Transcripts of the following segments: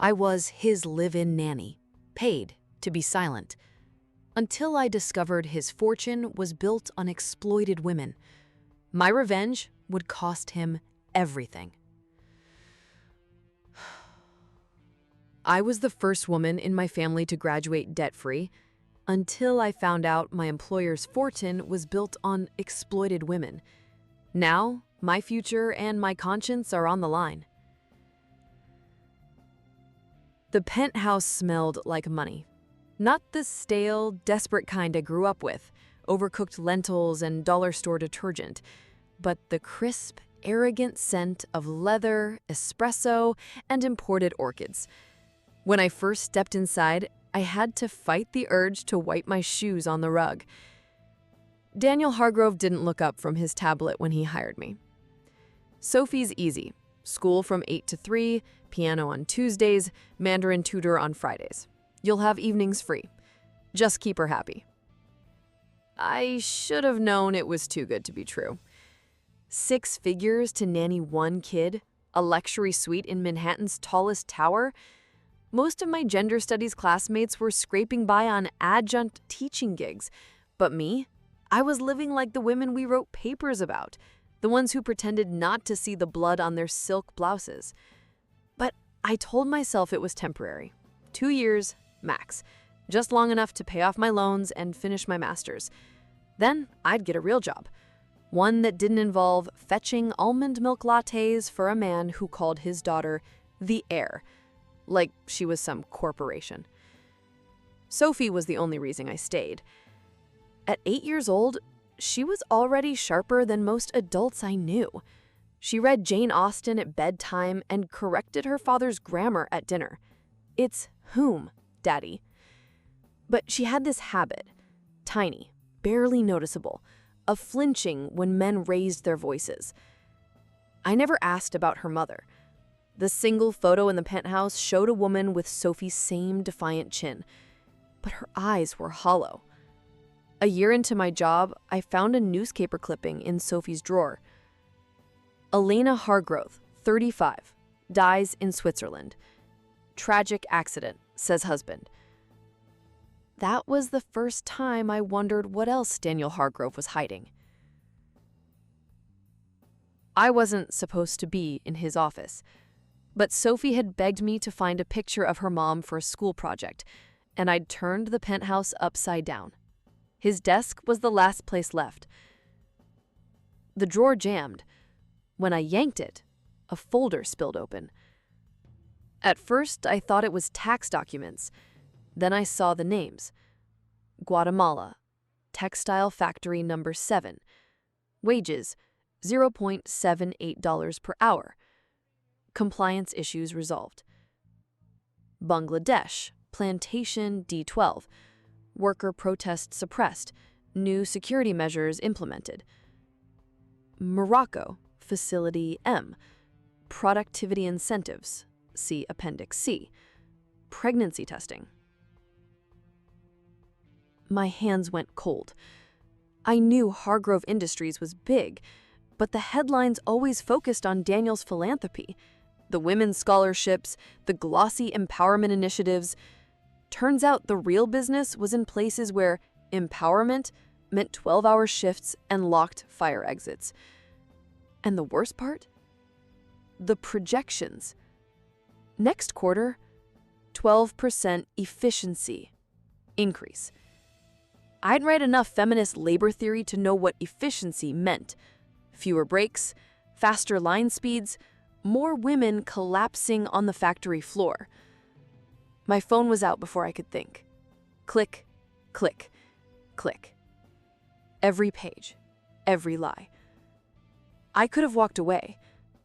I was his live-in nanny, paid to be silent, until I discovered his fortune was built on exploited women. My revenge would cost him everything. I was the first woman in my family to graduate debt-free, until I found out my employer's fortune was built on exploited women. Now, my future and my conscience are on the line. The penthouse smelled like money. Not the stale, desperate kind I grew up with, overcooked lentils and dollar store detergent, but the crisp, arrogant scent of leather, espresso, and imported orchids. When I first stepped inside, I had to fight the urge to wipe my shoes on the rug. Daniel Hargrove didn't look up from his tablet when he hired me. Sophie's easy. School from 8 to 3, piano on Tuesdays, Mandarin tutor on Fridays. You'll have evenings free. Just keep her happy. I should have known it was too good to be true. 6 figures to nanny one kid, a luxury suite in Manhattan's tallest tower. Most of my gender studies classmates were scraping by on adjunct teaching gigs, but me? I was living like the women we wrote papers about, the ones who pretended not to see the blood on their silk blouses. But I told myself it was temporary. 2 years, max. Just long enough to pay off my loans and finish my master's. Then I'd get a real job. One that didn't involve fetching almond milk lattes for a man who called his daughter the heir, like she was some corporation. Sophie was the only reason I stayed. At 8 years old, she was already sharper than most adults I knew. She read Jane Austen at bedtime and corrected her father's grammar at dinner. It's whom, Daddy. But she had this habit, tiny, barely noticeable, of flinching when men raised their voices. I never asked about her mother. The single photo in the penthouse showed a woman with Sophie's same defiant chin, but her eyes were hollow. A year into my job, I found a newspaper clipping in Sophie's drawer. Elena Hargrove, 35, dies in Switzerland. Tragic accident, says husband. That was the first time I wondered what else Daniel Hargrove was hiding. I wasn't supposed to be in his office, but Sophie had begged me to find a picture of her mom for a school project, and I'd turned the penthouse upside down. His desk was the last place left. The drawer jammed. When I yanked it, a folder spilled open. At first, I thought it was tax documents. Then I saw the names. Guatemala, Textile Factory Number 7. Wages, $0.78 per hour. Compliance issues resolved. Bangladesh, Plantation D12. Worker protest suppressed. New security measures implemented. Morocco, Facility M. Productivity incentives. See Appendix C. Pregnancy testing. My hands went cold. I knew Hargrove Industries was big, but the headlines always focused on Daniel's philanthropy. The women's scholarships, the glossy empowerment initiatives. Turns out the real business was in places where empowerment meant 12-hour shifts and locked fire exits. And the worst part? The projections. Next quarter, 12% efficiency increase. I'd read enough feminist labor theory to know what efficiency meant. Fewer breaks, faster line speeds, more women collapsing on the factory floor. My phone was out before I could think. Click, click, click. Every page, every lie. I could have walked away.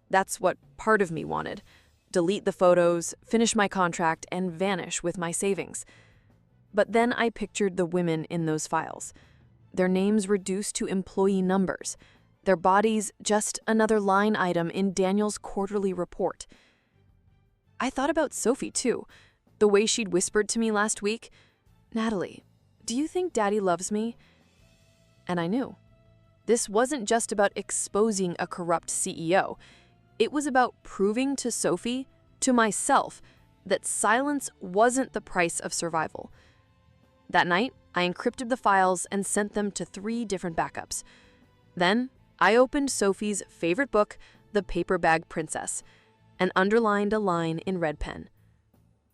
That's what part of me wanted. Delete the photos, finish my contract, and vanish with my savings. But then I pictured the women in those files. Their names reduced to employee numbers. Their bodies just another line item in Daniel's quarterly report. I thought about Sophie, too. The way she'd whispered to me last week, "Natalie, do you think Daddy loves me?" And I knew. This wasn't just about exposing a corrupt CEO. It was about proving to Sophie, to myself, that silence wasn't the price of survival. That night, I encrypted the files and sent them to 3 different backups. Then, I opened Sophie's favorite book, The Paper Bag Princess, and underlined a line in red pen.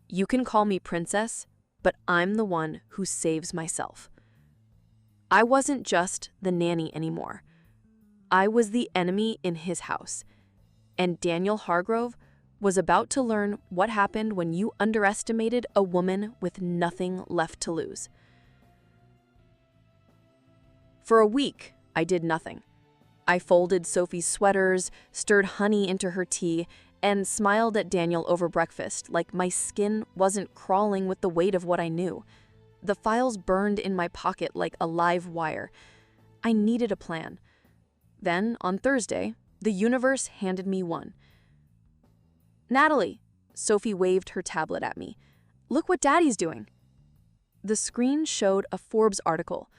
"You can call me princess, but I'm the one who saves myself." I wasn't just the nanny anymore. I was the enemy in his house. And Daniel Hargrove was about to learn what happened when you underestimated a woman with nothing left to lose. For a week, I did nothing. I folded Sophie's sweaters, stirred honey into her tea, and smiled at Daniel over breakfast like my skin wasn't crawling with the weight of what I knew. The files burned in my pocket like a live wire. I needed a plan. Then, on Thursday, the universe handed me one. "Natalie," Sophie waved her tablet at me. "Look what Daddy's doing." The screen showed a Forbes article.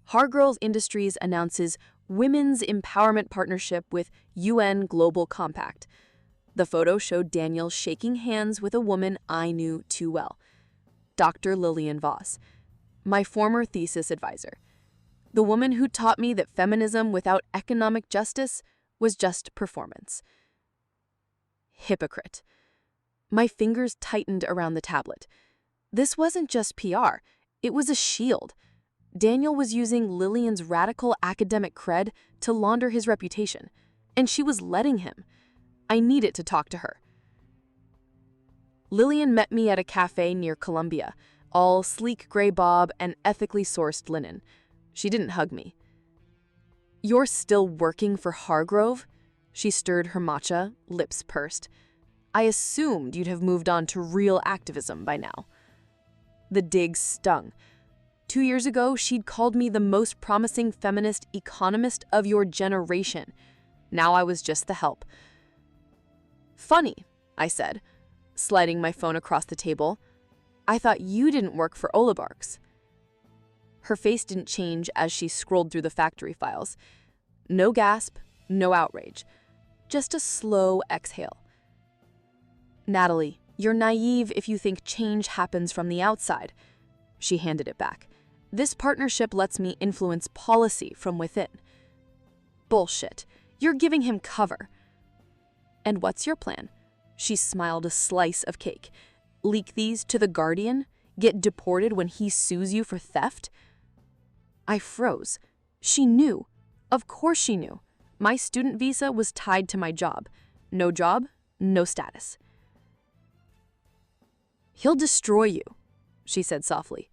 Hargrove Industries announces Women's Empowerment Partnership with UN Global Compact. The photo showed Daniel shaking hands with a woman I knew too well, Dr. Lillian Voss, my former thesis advisor. The woman who taught me that feminism without economic justice was just performance. Hypocrite. My fingers tightened around the tablet. This wasn't just PR, it was a shield. Daniel was using Lillian's radical academic cred to launder his reputation, and she was letting him. I needed to talk to her. Lillian met me at a cafe near Columbia, all sleek gray bob and ethically sourced linen. She didn't hug me. "You're still working for Hargrove?" She stirred her matcha, lips pursed. "I assumed you'd have moved on to real activism by now." The dig stung. 2 years ago, she'd called me the most promising feminist economist of your generation. Now I was just the help. "Funny," I said, sliding my phone across the table. "I thought you didn't work for oligarchs." Her face didn't change as she scrolled through the factory files. No gasp, no outrage. Just a slow exhale. "Natalie, you're naive if you think change happens from the outside." She handed it back. "This partnership lets me influence policy from within." "Bullshit. You're giving him cover." "And what's your plan?" She smiled a slice of cake. "Leak these to The Guardian? Get deported when he sues you for theft?" I froze. She knew. Of course she knew. My student visa was tied to my job. No job, no status. "He'll destroy you," she said softly.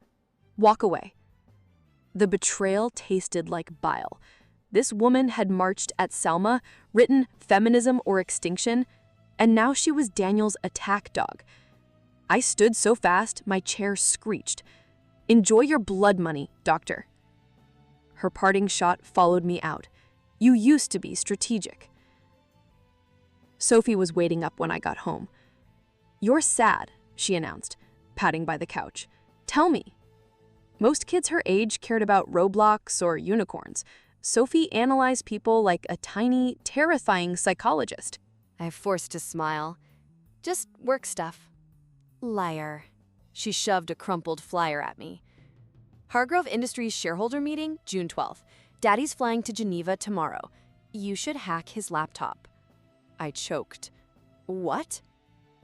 "Walk away." The betrayal tasted like bile. This woman had marched at Selma, written "Feminism or Extinction," and now she was Daniel's attack dog. I stood so fast, my chair screeched. "Enjoy your blood money, doctor." Her parting shot followed me out. "You used to be strategic." Sophie was waiting up when I got home. "You're sad," she announced, patting by the couch. "Tell me." Most kids her age cared about Roblox or unicorns. Sophie analyzed people like a tiny, terrifying psychologist. I forced to smile. "Just work stuff." "Liar." She shoved a crumpled flyer at me. "Hargrove Industries shareholder meeting, June 12th. Daddy's flying to Geneva tomorrow. You should hack his laptop." I choked. "What?"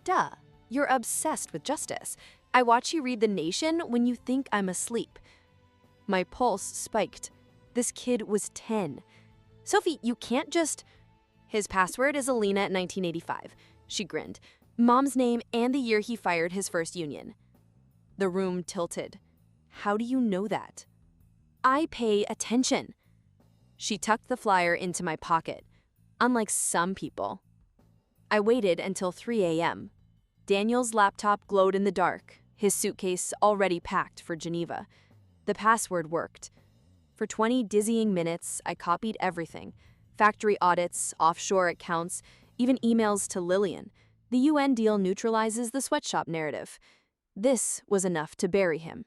"Duh. You're obsessed with justice. I watch you read The Nation when you think I'm asleep." My pulse spiked. This kid was 10. "Sophie, you can't just—" "His password is Alina at 1985. She grinned. "Mom's name and the year he fired his first union." The room tilted. "How do you know that?" "I pay attention." She tucked the flyer into my pocket. "Unlike some people." I waited until 3 a.m. Daniel's laptop glowed in the dark, his suitcase already packed for Geneva. The password worked. For 20 dizzying minutes, I copied everything. Factory audits, offshore accounts, even emails to Lillian. The UN deal neutralizes the sweatshop narrative. This was enough to bury him.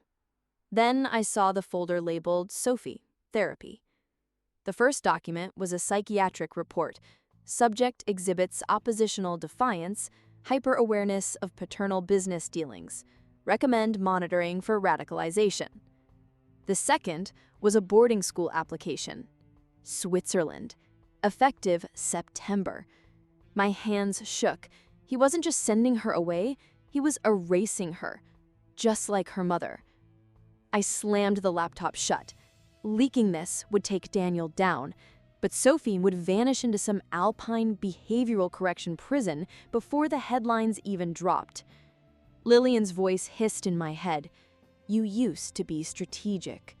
Then I saw the folder labeled Sophie, Therapy. The first document was a psychiatric report. Subject exhibits oppositional defiance, hyper-awareness of paternal business dealings. Recommend monitoring for radicalization. The second was a boarding school application. Switzerland. Effective September. My hands shook. He wasn't just sending her away, he was erasing her, just like her mother. I slammed the laptop shut. Leaking this would take Daniel down, but Sophie would vanish into some Alpine behavioral correction prison before the headlines even dropped. Lillian's voice hissed in my head. You used to be strategic.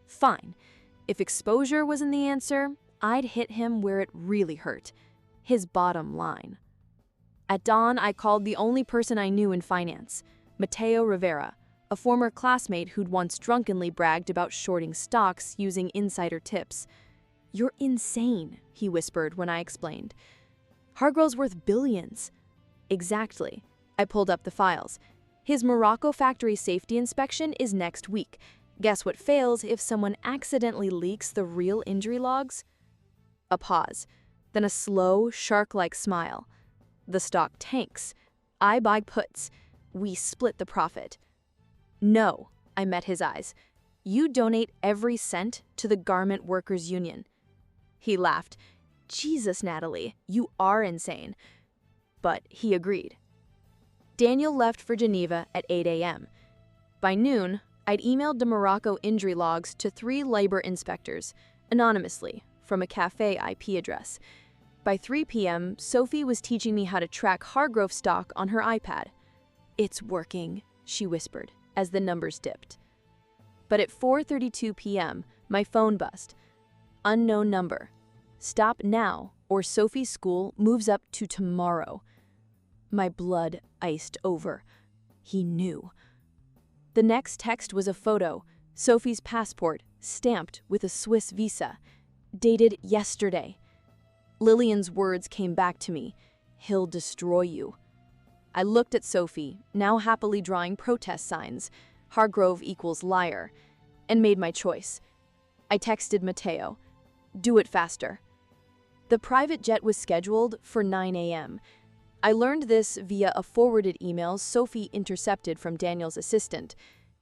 Fine. If exposure wasn't the answer, I'd hit him where it really hurt. His bottom line. At dawn, I called the only person I knew in finance, Mateo Rivera, a former classmate who'd once drunkenly bragged about shorting stocks using insider tips. You're insane, he whispered when I explained. Hargrove's worth billions. Exactly. I pulled up the files. His Morocco factory safety inspection is next week. Guess what fails if someone accidentally leaks the real injury logs? A pause, then a slow, shark-like smile. The stock tanks. I buy puts. We split the profit. No, I met his eyes. You donate every cent to the Garment Workers Union. He laughed. Jesus, Natalie, you are insane. But he agreed. Daniel left for Geneva at 8 a.m. By noon, I'd emailed the Morocco injury logs to 3 labor inspectors, anonymously, from a cafe IP address. By 3 p.m., Sophie was teaching me how to track Hargrove stock on her iPad. It's working, she whispered, as the numbers dipped. But at 4:32 p.m., my phone buzzed. Unknown number. Stop now, or Sophie's school moves up to tomorrow. My blood iced over. He knew. The next text was a photo, Sophie's passport, stamped with a Swiss visa, dated yesterday. Lillian's words came back to me. He'll destroy you. I looked at Sophie, now happily drawing protest signs, Hargrove equals liar, and made my choice. I texted Mateo. Do it faster. The private jet was scheduled for 9 a.m. I learned this via a forwarded email Sophie intercepted from Daniel's assistant.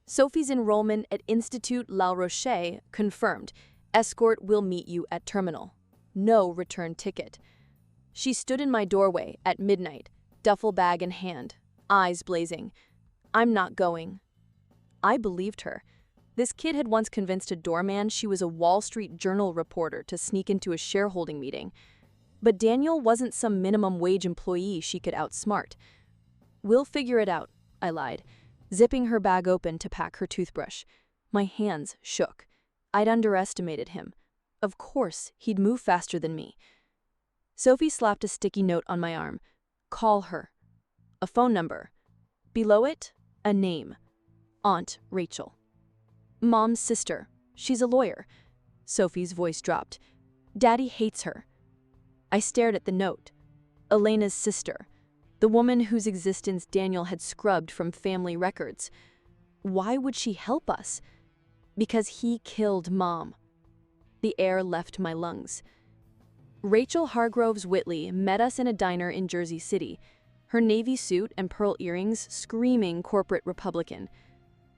Sophie's enrollment at Institut La Roche confirmed. Escort will meet you at terminal. No return ticket. She stood in my doorway at midnight, duffel bag in hand, eyes blazing. I'm not going. I believed her. This kid had once convinced a doorman she was a Wall Street Journal reporter to sneak into a shareholding meeting. But Daniel wasn't some minimum wage employee she could outsmart. We'll figure it out, I lied, zipping her bag open to pack her toothbrush. My hands shook. I'd underestimated him. Of course, he'd move faster than me. Sophie slapped a sticky note on my arm. Call her. A phone number. Below it, a name. Aunt Rachel. Mom's sister. She's a lawyer. Sophie's voice dropped. Daddy hates her. I stared at the note. Elena's sister. The woman whose existence Daniel had scrubbed from family records. Why would she help us? Because he killed Mom. The air left my lungs. Rachel Hargroves Whitley met us in a diner in Jersey City, her navy suit and pearl earrings screaming corporate Republican.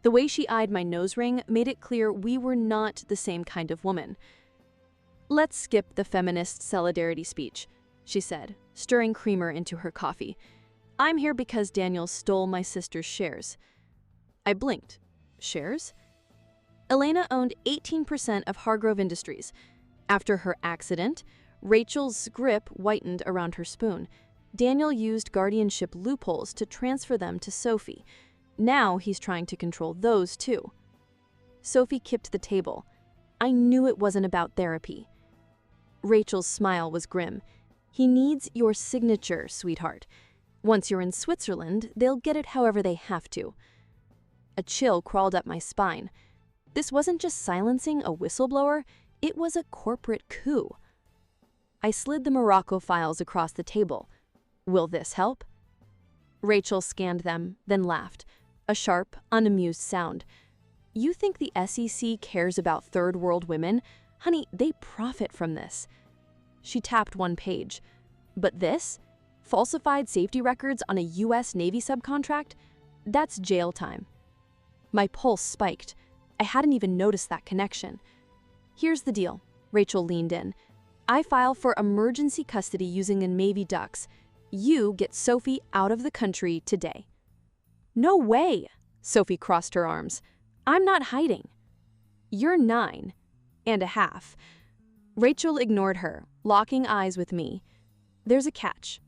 The way she eyed my nose ring made it clear we were not the same kind of woman. Let's skip the feminist solidarity speech, she said, stirring creamer into her coffee. I'm here because Daniel stole my sister's shares. I blinked. Shares? Elena owned 18% of Hargrove Industries. After her accident, Rachel's grip whitened around her spoon. Daniel used guardianship loopholes to transfer them to Sophie. Now he's trying to control those too. Sophie kipped the table. I knew it wasn't about therapy. Rachel's smile was grim. He needs your signature, sweetheart. Once you're in Switzerland, they'll get it however they have to. A chill crawled up my spine. This wasn't just silencing a whistleblower, it was a corporate coup. I slid the Morocco files across the table. Will this help? Rachel scanned them, then laughed. A sharp, unamused sound. You think the SEC cares about third world women? Honey, they profit from this. She tapped one page. But this? Falsified safety records on a US Navy subcontract? That's jail time. My pulse spiked. I hadn't even noticed that connection. Here's the deal, Rachel leaned in. I file for emergency custody using a Navy ducks. You get Sophie out of the country today. No way, Sophie crossed her arms. I'm not hiding. You're 9.5. Rachel ignored her, locking eyes with me. There's a catch.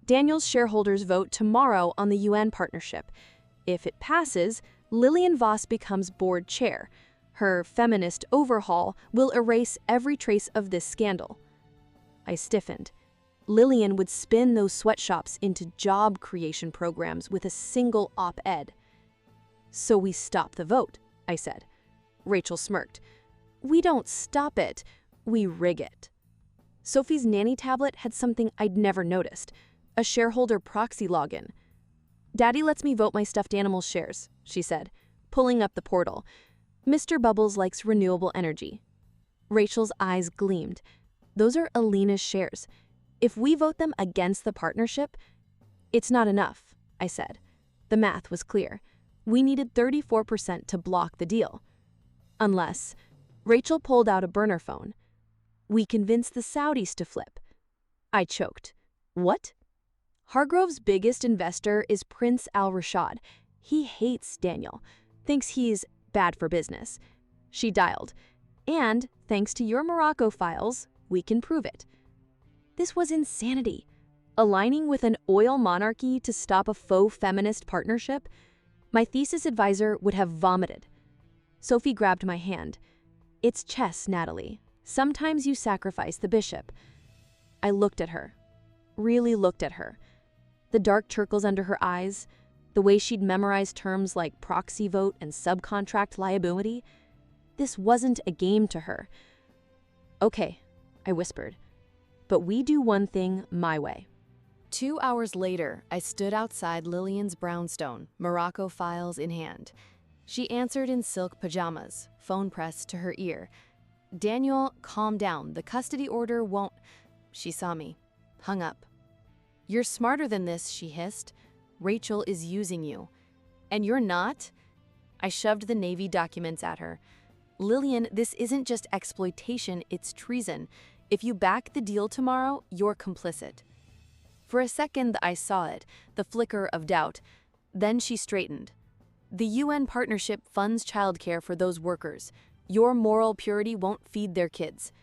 Daniel's shareholders vote tomorrow on the UN partnership. If it passes, Lillian Voss becomes board chair. Her feminist overhaul will erase every trace of this scandal. I stiffened. Lillian would spin those sweatshops into job creation programs with a single op-ed. So we stop the vote, I said. Rachel smirked. We don't stop it, we rig it. Sophie's Nanny tablet had something I'd never noticed, a shareholder proxy login. Daddy lets me vote my stuffed animal shares, she said, pulling up the portal. Mr. Bubbles likes renewable energy. Rachel's eyes gleamed. Those are Alina's shares. If we vote them against the partnership, it's not enough, I said. The math was clear. We needed 34% to block the deal. Unless, Rachel pulled out a burner phone. We convinced the Saudis to flip. I choked. What? Hargrove's biggest investor is Prince Al Rashad. He hates Daniel, thinks he's bad for business. She dialed. And, thanks to your Morocco files, we can prove it. This was insanity. Aligning with an oil monarchy to stop a faux feminist partnership? My thesis advisor would have vomited. Sophie grabbed my hand. It's chess, Natalie. Sometimes you sacrifice the bishop. I looked at her. Really looked at her. The dark circles under her eyes, the way she'd memorized terms like proxy vote and subcontract liability. This wasn't a game to her. Okay, I whispered. But we do one thing my way. 2 hours later, I stood outside Lillian's brownstone, Morocco files in hand. She answered in silk pajamas, phone pressed to her ear. Daniel, calm down. The custody order won't... She saw me. Hung up. You're smarter than this, she hissed. Rachel is using you. And you're not? I shoved the Navy documents at her. Lillian, this isn't just exploitation, it's treason. If you back the deal tomorrow, you're complicit. For a second, I saw it, the flicker of doubt. Then she straightened. The UN partnership funds childcare for those workers. Your moral purity won't feed their kids.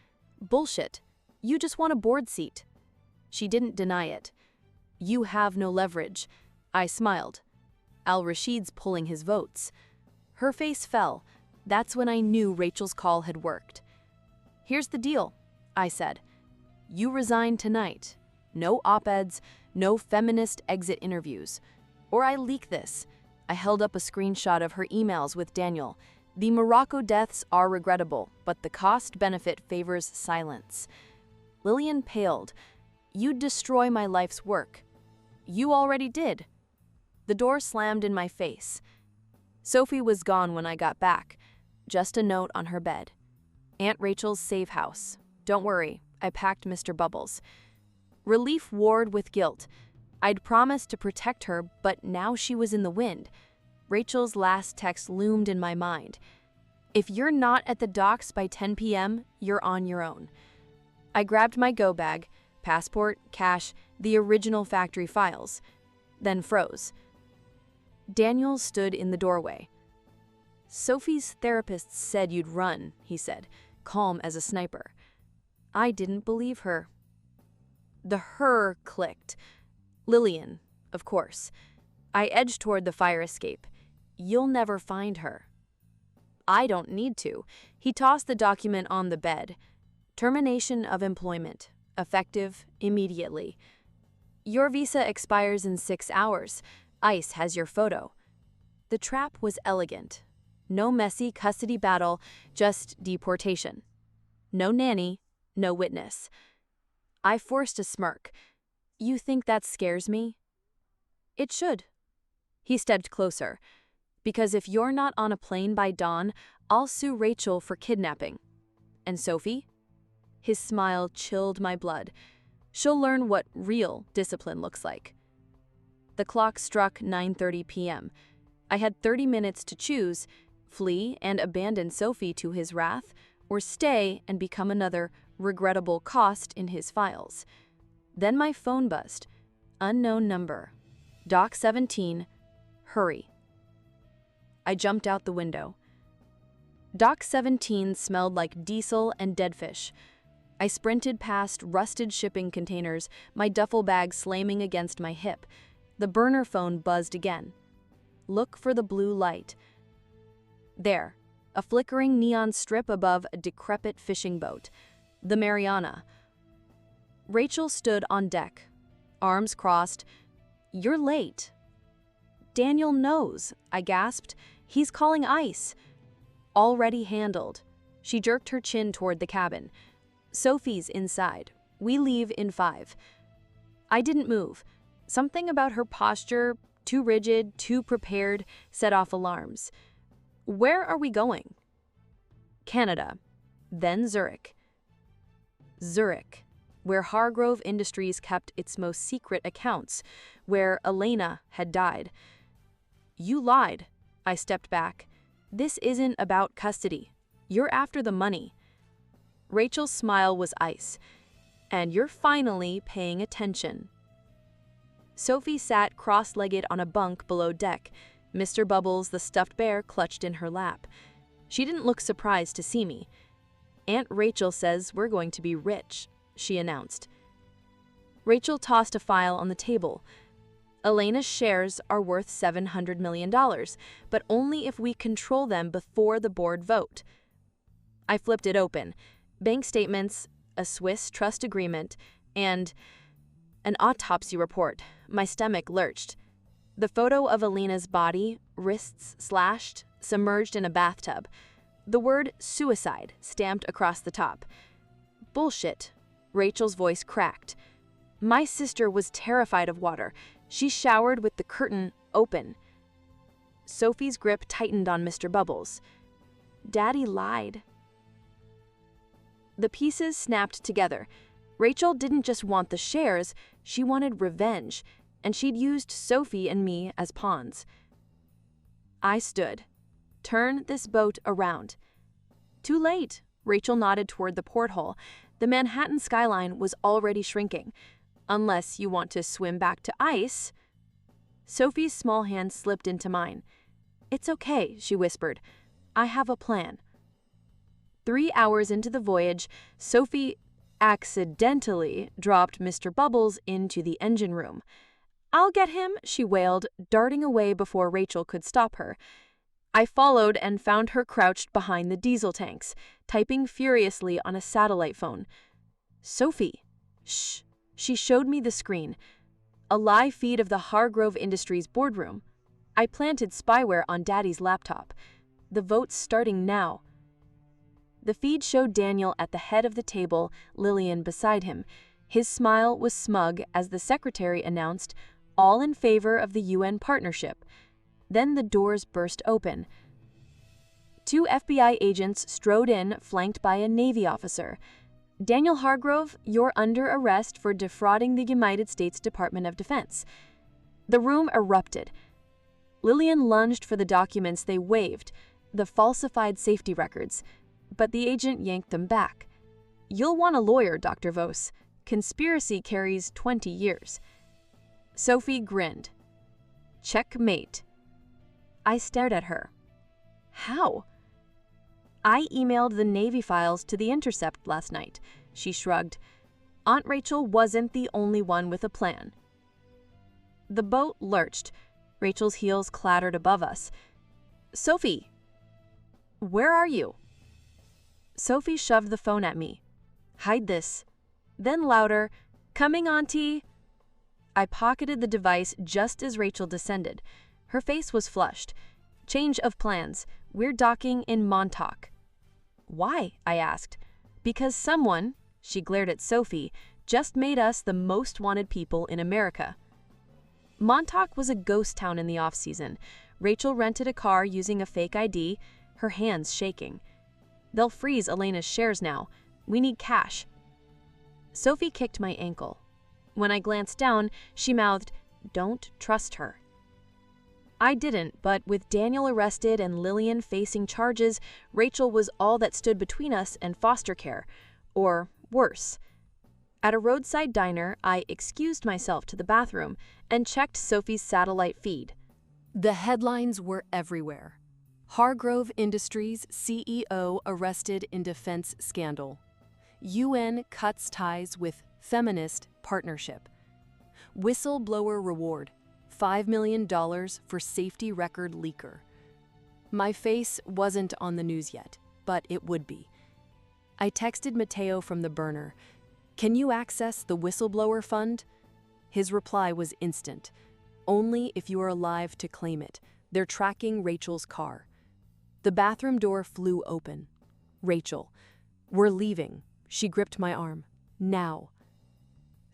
Bullshit. You just want a board seat. She didn't deny it. You have no leverage. I smiled. Al-Rashid's pulling his votes. Her face fell. That's when I knew Rachel's call had worked. Here's the deal, I said. You resign tonight. No op-eds, no feminist exit interviews. Or I leak this. I held up a screenshot of her emails with Daniel. The Morocco deaths are regrettable, but the cost-benefit favors silence. Lillian paled. You'd destroy my life's work. You already did. The door slammed in my face. Sophie was gone when I got back. Just a note on her bed. Aunt Rachel's safe house. Don't worry, I packed Mr. Bubbles. Relief warred with guilt. I'd promised to protect her, but now she was in the wind. Rachel's last text loomed in my mind. If you're not at the docks by 10 p.m., you're on your own. I grabbed my go bag, passport, cash, the original factory files, then froze. Daniel stood in the doorway. Sophie's therapist said you'd run, he said, calm as a sniper. I didn't believe her. The her clicked. Lillian, of course. I edged toward the fire escape. You'll never find her. I don't need to. He tossed the document on the bed. Termination of employment. Effective immediately. Your visa expires in 6 hours. ICE has your photo. The trap was elegant. No messy custody battle, just deportation. No nanny, no witness. I forced a smirk. You think that scares me? It should. He stepped closer. Because if you're not on a plane by dawn, I'll sue Rachel for kidnapping. And Sophie? His smile chilled my blood. She'll learn what real discipline looks like. The clock struck 9:30 p.m. I had 30 minutes to choose: flee and abandon Sophie to his wrath, or stay and become another regrettable cost in his files. Then my phone buzzed. Unknown number. Dock 17. Hurry. I jumped out the window. Dock 17 smelled like diesel and dead fish. I sprinted past rusted shipping containers, my duffel bag slamming against my hip. The burner phone buzzed again. Look for the blue light. There, a flickering neon strip above a decrepit fishing boat. The Mariana. Rachel stood on deck, arms crossed. "You're late." "Daniel knows," I gasped. "He's calling ICE." "Already handled." She jerked her chin toward the cabin. "Sophie's inside. We leave in 5. I didn't move. Something about her posture, too rigid, too prepared, set off alarms. "Where are we going?" "Canada. Then Zurich." Zurich, where Hargrove Industries kept its most secret accounts, where Elena had died. "You lied." I stepped back. "This isn't about custody. You're after the money." Rachel's smile was ice. "And you're finally paying attention." Sophie sat cross-legged on a bunk below deck. Mr. Bubbles, the stuffed bear, clutched in her lap. She didn't look surprised to see me. "Aunt Rachel says we're going to be rich," she announced. Rachel tossed a file on the table. "Elena's shares are worth $700 million, but only if we control them before the board vote." I flipped it open. Bank statements, a Swiss trust agreement, and an autopsy report. My stomach lurched. The photo of Elena's body, wrists slashed, submerged in a bathtub. The word suicide stamped across the top. "Bullshit." Rachel's voice cracked. "My sister was terrified of water. She showered with the curtain open." Sophie's grip tightened on Mr. Bubbles. "Daddy lied." The pieces snapped together. Rachel didn't just want the shares, she wanted revenge, and she'd used Sophie and me as pawns. I stood. "Turn this boat around." "Too late." Rachel nodded toward the porthole. The Manhattan skyline was already shrinking. "Unless you want to swim back to ICE." Sophie's small hand slipped into mine. "It's okay," she whispered. "I have a plan." 3 hours into the voyage, Sophie accidentally dropped Mr. Bubbles into the engine room. "I'll get him," she wailed, darting away before Rachel could stop her. I followed and found her crouched behind the diesel tanks, typing furiously on a satellite phone. "Sophie." "Shh." She showed me the screen. A live feed of the Hargrove Industries boardroom. I planted spyware on Daddy's laptop. "The vote's starting now." The feed showed Daniel at the head of the table, Lillian beside him. His smile was smug as the secretary announced, "All in favor of the UN partnership." Then the doors burst open. 2 FBI agents strode in, flanked by a Navy officer. "Daniel Hargrove, you're under arrest for defrauding the United States Department of Defense." The room erupted. Lillian lunged for the documents they waved, the falsified safety records, but the agent yanked them back. "You'll want a lawyer, Dr. Vos. Conspiracy carries 20 years. Sophie grinned. "Checkmate." I stared at her. "How?" "I emailed the Navy files to The Intercept last night," she shrugged. "Aunt Rachel wasn't the only one with a plan." The boat lurched. Rachel's heels clattered above us. "Sophie!" "Where are you?" Sophie shoved the phone at me. "Hide this." Then louder, "Coming, Auntie." I pocketed the device just as Rachel descended. Her face was flushed. "Change of plans. We're docking in Montauk." "Why?" I asked. "Because someone," she glared at Sophie, "just made us the most wanted people in America." Montauk was a ghost town in the off-season. Rachel rented a car using a fake ID, her hands shaking. "They'll freeze Elena's shares now. We need cash." Sophie kicked my ankle. When I glanced down, she mouthed, "Don't trust her." I didn't, but with Daniel arrested and Lillian facing charges, Rachel was all that stood between us and foster care, or worse. At a roadside diner, I excused myself to the bathroom and checked Sophie's satellite feed. The headlines were everywhere. Hargrove Industries CEO arrested in defense scandal. UN cuts ties with feminist partnership. Whistleblower reward, $5 million for safety record leaker. My face wasn't on the news yet, but it would be. I texted Mateo from the burner, "Can you access the whistleblower fund?" His reply was instant. "Only if you are alive to claim it. They're tracking Rachel's car." The bathroom door flew open. "Rachel, we're leaving." She gripped my arm. "Now."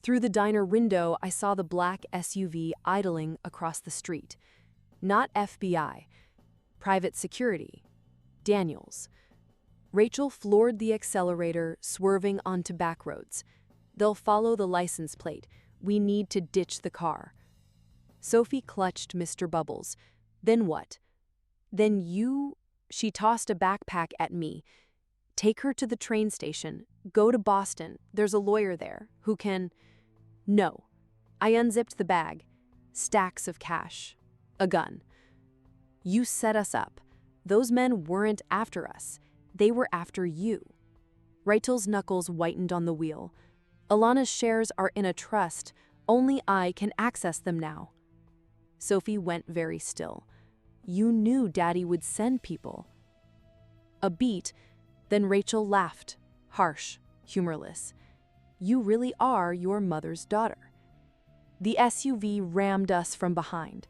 Through the diner window, I saw the black SUV idling across the street. Not FBI. Private security. Daniels. Rachel floored the accelerator, swerving onto back roads. "They'll follow the license plate. We need to ditch the car." Sophie clutched Mr. Bubbles. "Then what?" "Then you—" She tossed a backpack at me. "Take her to the train station. Go to Boston. There's a lawyer there who can—" No. I unzipped the bag. Stacks of cash. A gun. "You set us up. Those men weren't after us. They were after you." Rachel's knuckles whitened on the wheel. "Alana's shares are in a trust. Only I can access them now." Sophie went very still. "You knew Daddy would send people." A beat, then Rachel laughed, harsh, humorless. "You really are your mother's daughter." The SUV rammed us from behind.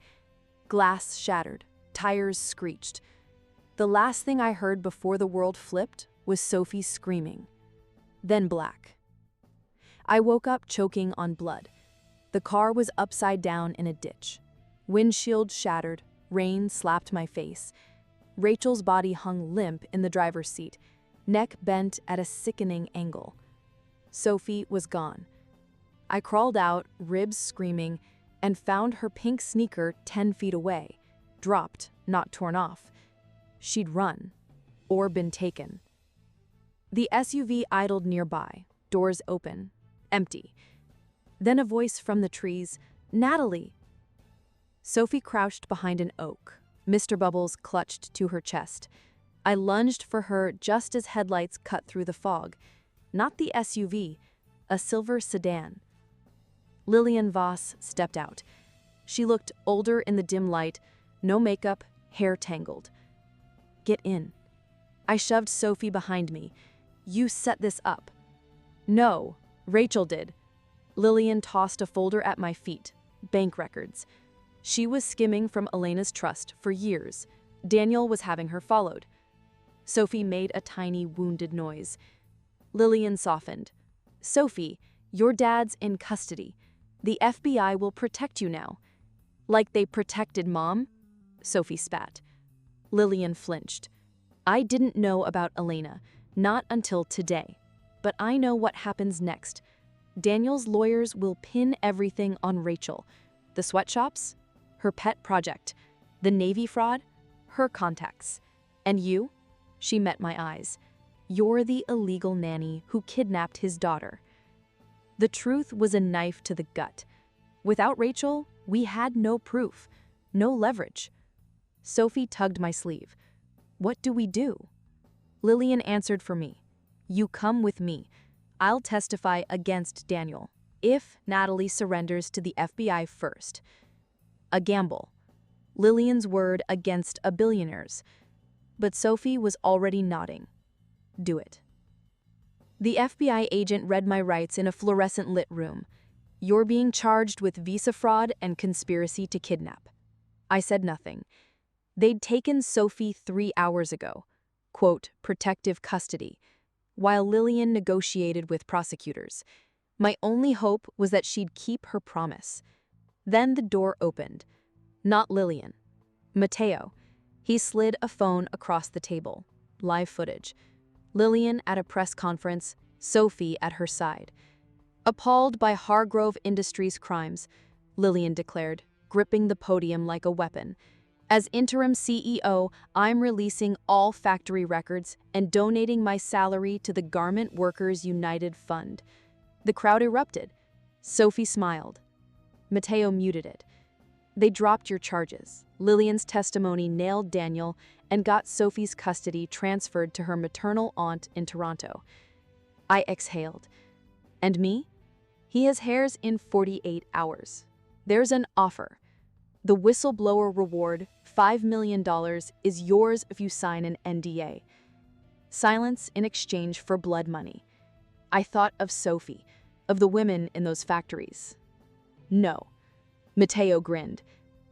Glass shattered, tires screeched. The last thing I heard before the world flipped was Sophie screaming. Then black. I woke up choking on blood. The car was upside down in a ditch. Windshield shattered, rain slapped my face. Rachel's body hung limp in the driver's seat, neck bent at a sickening angle. Sophie was gone. I crawled out, ribs screaming, and found her pink sneaker 10 feet away, dropped, not torn off. She'd run, or been taken. The SUV idled nearby, doors open, empty. Then a voice from the trees, "Natalie!" Sophie crouched behind an oak. Mr. Bubbles clutched to her chest. I lunged for her just as headlights cut through the fog. Not the SUV, a silver sedan. Lillian Voss stepped out. She looked older in the dim light, no makeup, hair tangled. "Get in." I shoved Sophie behind me. "You set this up." "No, Rachel did." Lillian tossed a folder at my feet. Bank records. She was skimming from Elena's trust for years. Daniel was having her followed. Sophie made a tiny, wounded noise. Lillian softened. "Sophie, your dad's in custody. The FBI will protect you now." "Like they protected Mom?" Sophie spat. Lillian flinched. "I didn't know about Elena, not until today. But I know what happens next. Daniel's lawyers will pin everything on Rachel. The sweatshops? Her pet project. The Navy fraud? Her contacts. And you?" She met my eyes. "You're the illegal nanny who kidnapped his daughter." The truth was a knife to the gut. Without Rachel, we had no proof, no leverage. Sophie tugged my sleeve. "What do we do?" Lillian answered for me. "You come with me. I'll testify against Daniel, if Natalie surrenders to the FBI first." A gamble. Lillian's word against a billionaire's. But Sophie was already nodding. "Do it." The FBI agent read my rights in a fluorescent-lit room. "You're being charged with visa fraud and conspiracy to kidnap." I said nothing. They'd taken Sophie 3 hours ago, quote, "protective custody," while Lillian negotiated with prosecutors. My only hope was that she'd keep her promise. Then the door opened. Not Lillian. Mateo. He slid a phone across the table. Live footage. Lillian at a press conference, Sophie at her side. Appalled by Hargrove Industries' crimes, Lillian declared, gripping the podium like a weapon. As interim CEO, I'm releasing all factory records and donating my salary to the Garment Workers United Fund. The crowd erupted. Sophie smiled. Mateo muted it. They dropped your charges. Lillian's testimony nailed Daniel and got Sophie's custody transferred to her maternal aunt in Toronto. I exhaled. And me? He has hairs in 48 hours. There's an offer. The whistleblower reward, $5 million, is yours if you sign an NDA. Silence in exchange for blood money. I thought of Sophie, of the women in those factories. No. Mateo grinned.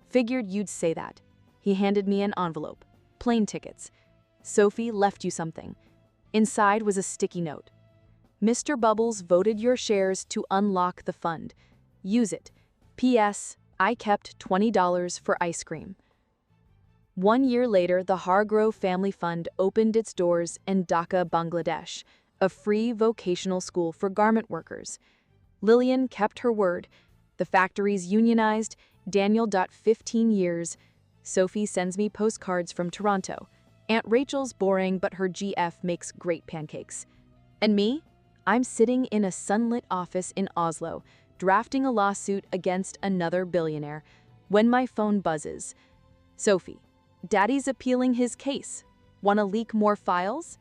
Figured you'd say that. He handed me an envelope. Plane tickets. Sophie left you something. Inside was a sticky note. Mr. Bubbles voted your shares to unlock the fund. Use it. P.S. I kept $20 for ice cream. 1 year later, the Hargrove Family Fund opened its doors in Dhaka, Bangladesh, a free vocational school for garment workers. Lillian kept her word. The factories unionized. Daniel got 15 years. Sophie sends me postcards from Toronto. Aunt Rachel's boring, but her GF makes great pancakes. And me? I'm sitting in a sunlit office in Oslo, drafting a lawsuit against another billionaire, when my phone buzzes. Sophie, Daddy's appealing his case. Want to leak more files?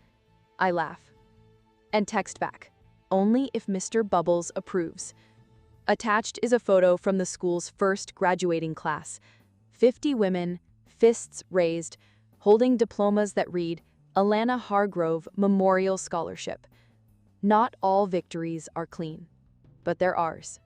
I laugh. And text back, only if Mr. Bubbles approves. Attached is a photo from the school's first graduating class. 50 women, fists raised, holding diplomas that read, Alana Hargrove Memorial Scholarship. Not all victories are clean, but they're ours.